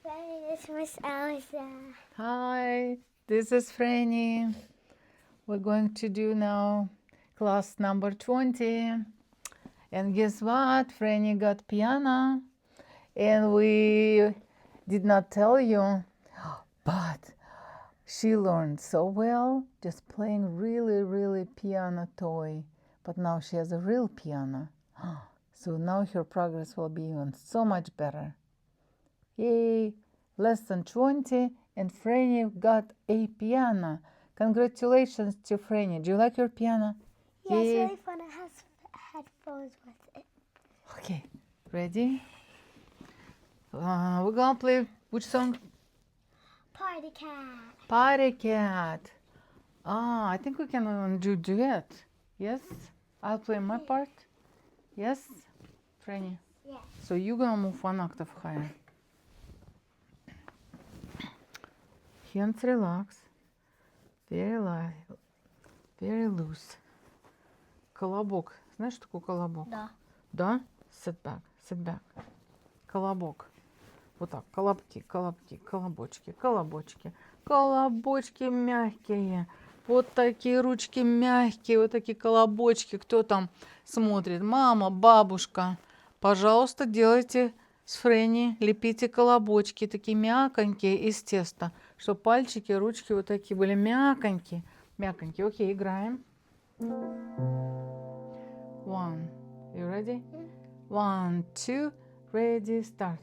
Franny, this is Miss Elza. Hi, this is Franny. We're going to do now class number 20. And guess what? Franny got piano. And we did not tell you, but she learned so well just playing really piano toy. But now she has a real piano. So now her progress will be even so much better. Yay! Lesson 20 and Franny got a piano. Congratulations to Franny. Do you like your piano? Yeah, it's Yay. really fun. It has headphones with it. Okay, ready? We're gonna play which song? Party Cat. Party Cat. I think we can do duet. Yes? I'll play my part. Yes? Franny? Yeah. So you're gonna move one octave higher. Hands relax. Very light. Very loose. Колобок. Знаешь, что такое колобок? Да. Да? Sit back. Sit back. Колобок. Вот так. Колобки, колобки, колобочки, колобочки. Колобочки мягкие. Вот такие ручки мягкие. Вот такие колобочки. Кто там смотрит? Мама, бабушка. Пожалуйста, делайте с Фрэнни. Лепите колобочки. Такие мяконькие из теста. Чтобы пальчики, ручки вот такие были мяконькие. Мяконькие. Окей, играем. One. You ready? 1, 2, ready, start.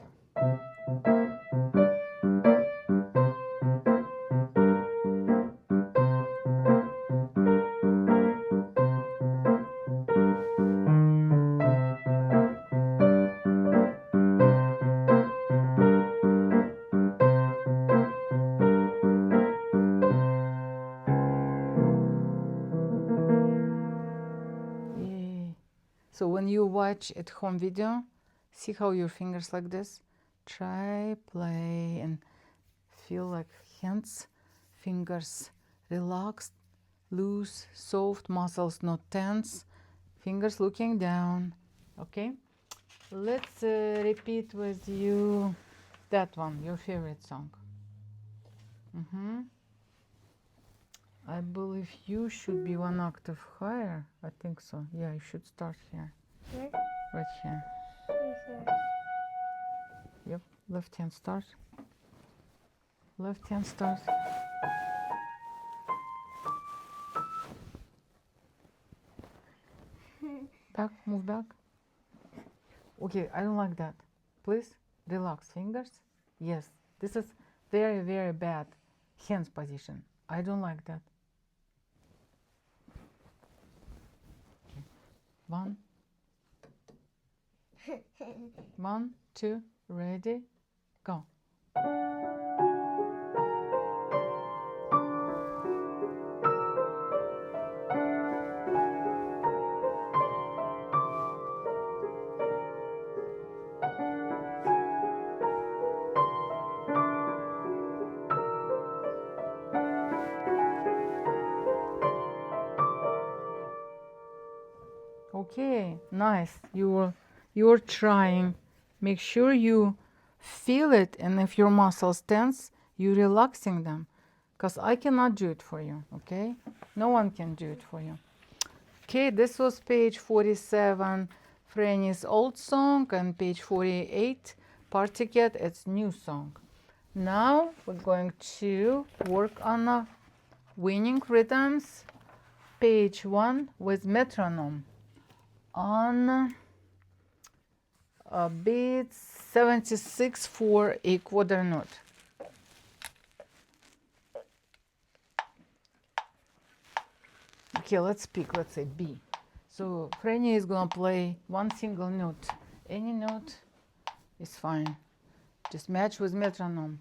Yay. So when you watch at home video, see how your fingers like this? Try, play, and feel like hands, fingers relaxed, loose, soft, muscles not tense, fingers looking down. Okay? Let's repeat with you that one, your favorite song. I believe you should be one octave higher. I think so. Yeah, you should start here. Where? Right here. Here. Yep. Left hand start. Left hand start. Back, move back. Okay, I don't like that. Please relax fingers. Yes, this is very bad hands position. I don't like that. Okay. 1, 1, 2, ready, go. Okay, nice. You're trying. Make sure you feel it, and if your muscles tense, you relaxing them. Because I cannot do it for you, okay? No one can do it for you. Okay, this was page 47, Franny's old song, and page 48, Party Cat, it's new song. Now we're going to work on the winning rhythms, page 1 with metronome. On beat 76 for a quarter note. Okay, let's pick, let's say B. So Franny is gonna play one single note. Any note is fine. Just match with metronome.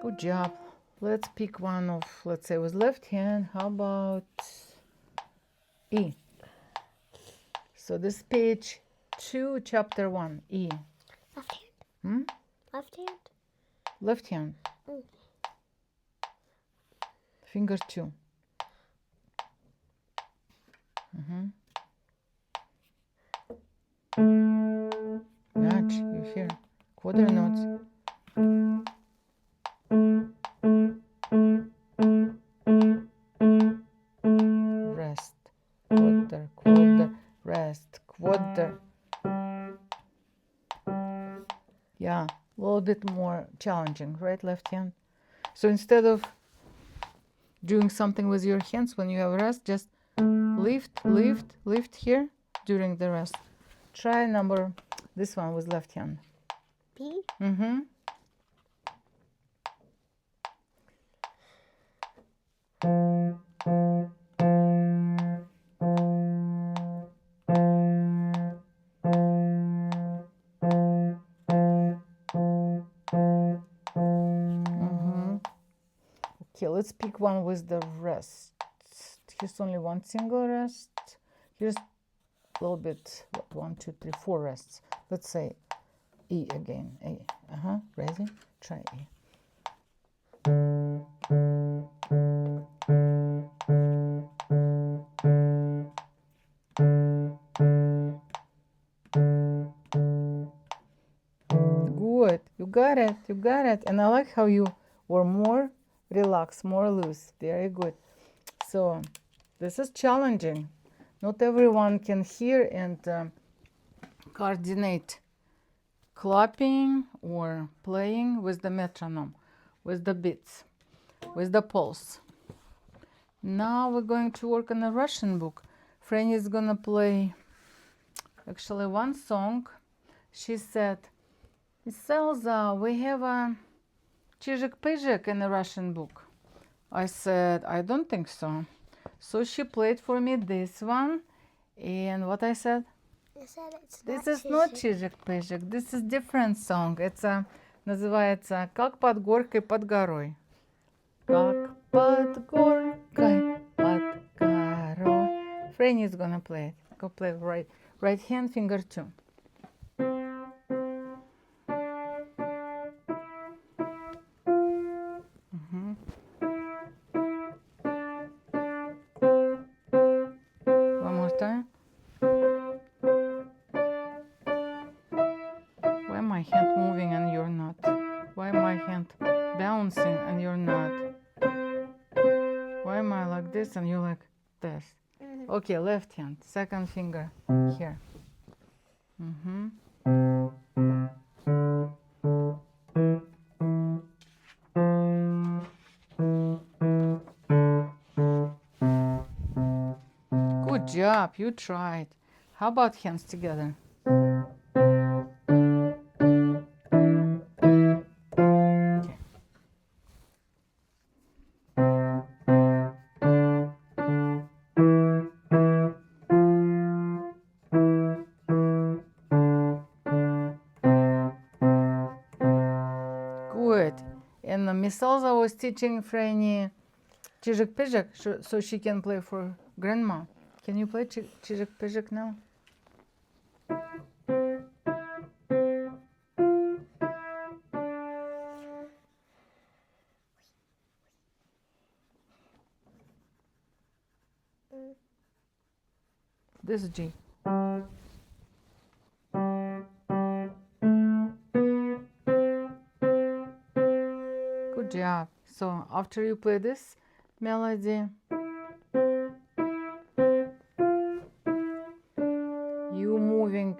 Good job. Let's pick one of, let's say with left hand. How about E? So this page 2, chapter 1, E. Left hand. Left hand. Left hand. finger 2. Nudge, you hear? Quarter notes. Rest, quarter, quarter, rest, quarter. Yeah, a little bit more challenging, right? Left hand. So instead of doing something with your hands when you have rest, just lift, lift, lift here during the rest. Try this one with left hand. B. Okay, let's pick one with the rest. Here's only one single rest. Here's a little bit, 1, 2, 3, 4 rests. Let's say E again. A. Ready? Try E. Good. You got it. You got it. And I like how you were more relaxed, more loose. Very good. So this is challenging. Not everyone can hear and coordinate clapping or playing with the metronome, with the beats, with the pulse. Now we're going to work on a Russian book. Franny is gonna play actually one song. She said, "Miss Elza, we have a Чижик-Пыжик in the Russian book." I said, "I don't think so." So she played for me this one, and what I said? You said it's This not is not Чижик. Чижик-Пыжик. This is different song. Это называется «Как под горкой под горой». Как под горкой под горой. Franny is gonna play it. Go play right hand, finger 2. One more time. Why my hand moving and you're not? Why my hand bouncing and you're not? Why am I like this and you like this? Okay, left hand, second finger here. Good job, you tried. How about hands together? Okay. Good. And Miss Elza was teaching Franny Чижик-Пыжик so she can play for grandma. Can you play Чижик-Пыжик now? This is G. Good job. So after you play this melody, you moving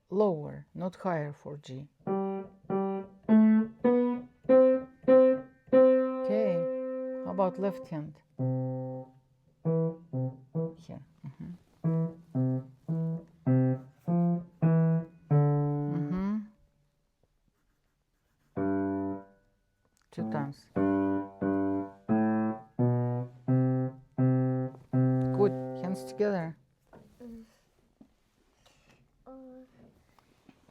lower, not higher for G. Okay. How about left hand? Here. 2 times. Good. Hands together.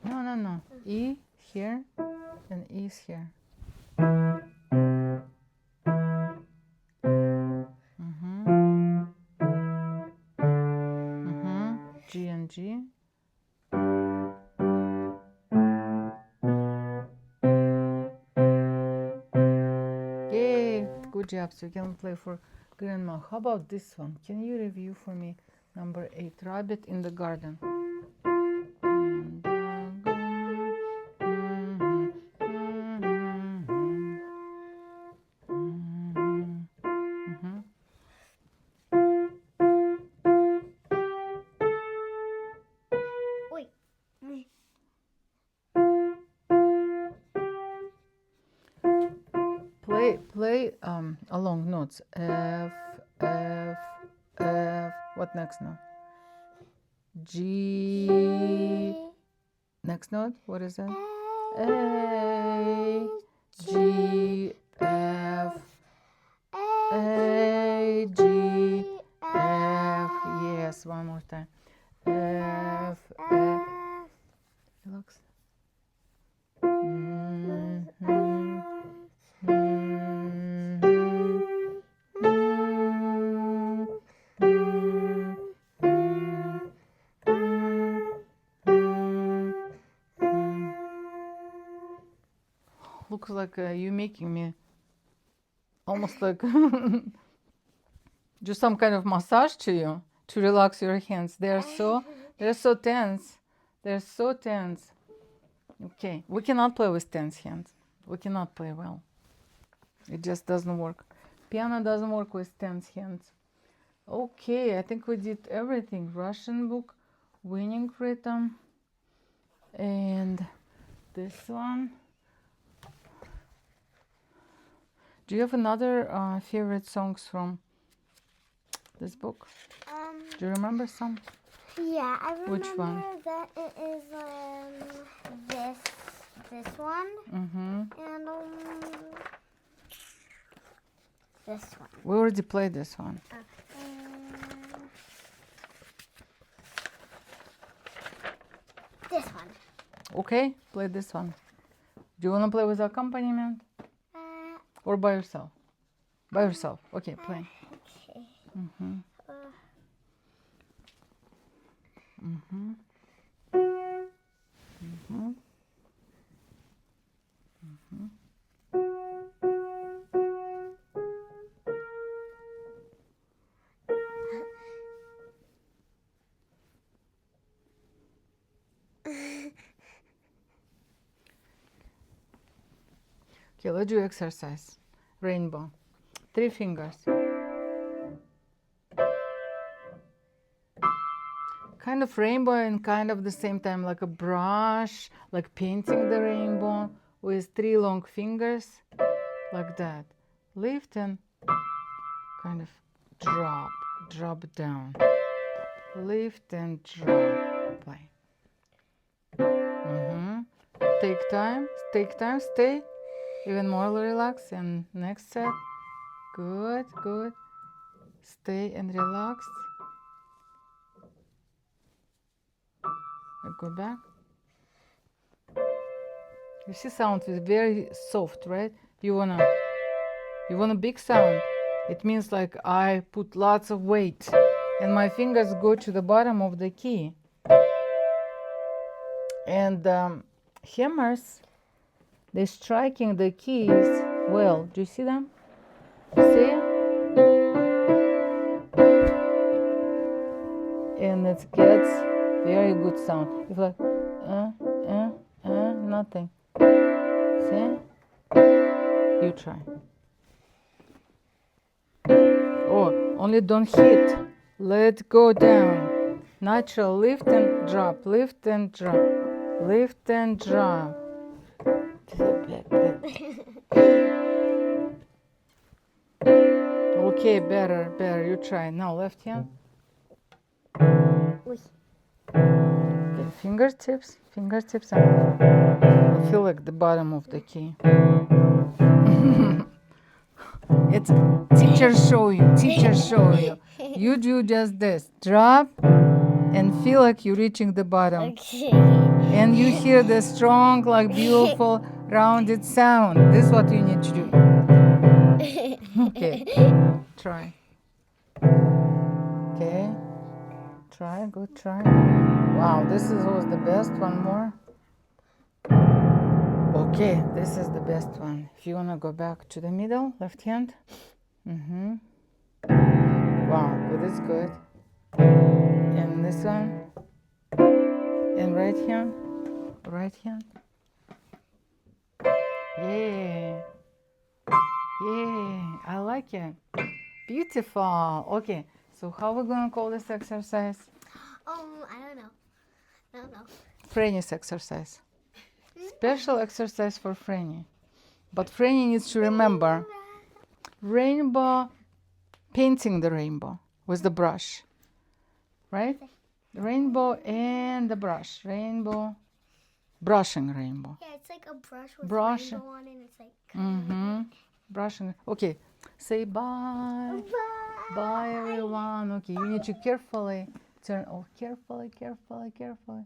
No. E here and E is here. G and G. Yay! Good job. So you can play for grandma. How about this one? Can you review for me? Number 8, Rabbit in the Garden. Wait. Play along notes. F, F, F. What next note? G. Next note. What is that? A, G, F, A, G, F. Yes, one more time. F, F. Relax. Looks like you making me almost like do some kind of massage to you to relax your hands. They're so tense. They're so tense. Okay, we cannot play with tense hands. We cannot play well. It just doesn't work. Piano doesn't work with tense hands. Okay, I think we did everything. Russian book, winning rhythm, and this one. Do you have another favorite songs from this book? Do you remember some? Yeah, I remember. Which one? That it is this one and this one. We already played this one. This one. Okay, play this one. Do you want to play with accompaniment? Or by yourself? By yourself. Okay, play. Okay. Okay, let's do exercise. Rainbow. 3 fingers. Kind of rainbow and kind of the same time like a brush, like painting the rainbow with 3 long fingers, like that. Lift and kind of drop down. Lift and drop. Play. Take time, stay. Even more relaxed. And next set. Good. Stay and relax. And go back. You see sound is very soft, right? You want a big sound. It means like I put lots of weight and my fingers go to the bottom of the key. And hammers, they're striking the keys well. Do you see them? See? And it gets very good sound. It's like nothing. See? You try. Oh, only don't hit. Let go down. Natural lift and drop. Lift and drop. Lift and drop. Okay, better. You try. Now left hand. Okay, fingertips. I feel like the bottom of the key. It's teacher show you. You do just this. Drop and feel like you're reaching the bottom. Okay. And you hear the strong, like beautiful, rounded sound. This is what you need to do. Okay. Try. Okay. Try. Good try. Wow, this was the best. One more. Okay, this is the best one. If you want to go back to the middle, left hand. Mm-hmm. Wow, good is good. And this one. And right hand. Right hand. Yeah. Yeah, I like it. Beautiful. Okay, so how are we going to call this exercise? I don't know. I don't know. Franny's exercise. Special exercise for Franny. But Franny needs to remember rainbow, painting the rainbow with the brush. Right? Rainbow and the brush. Rainbow, brushing rainbow. Yeah, it's like a brush with Brush. rainbow on it. And it's like. Mm-hmm. Brushing. Okay, say bye. Bye. Bye, everyone. Okay, you need to carefully turn off. Carefully, carefully, carefully.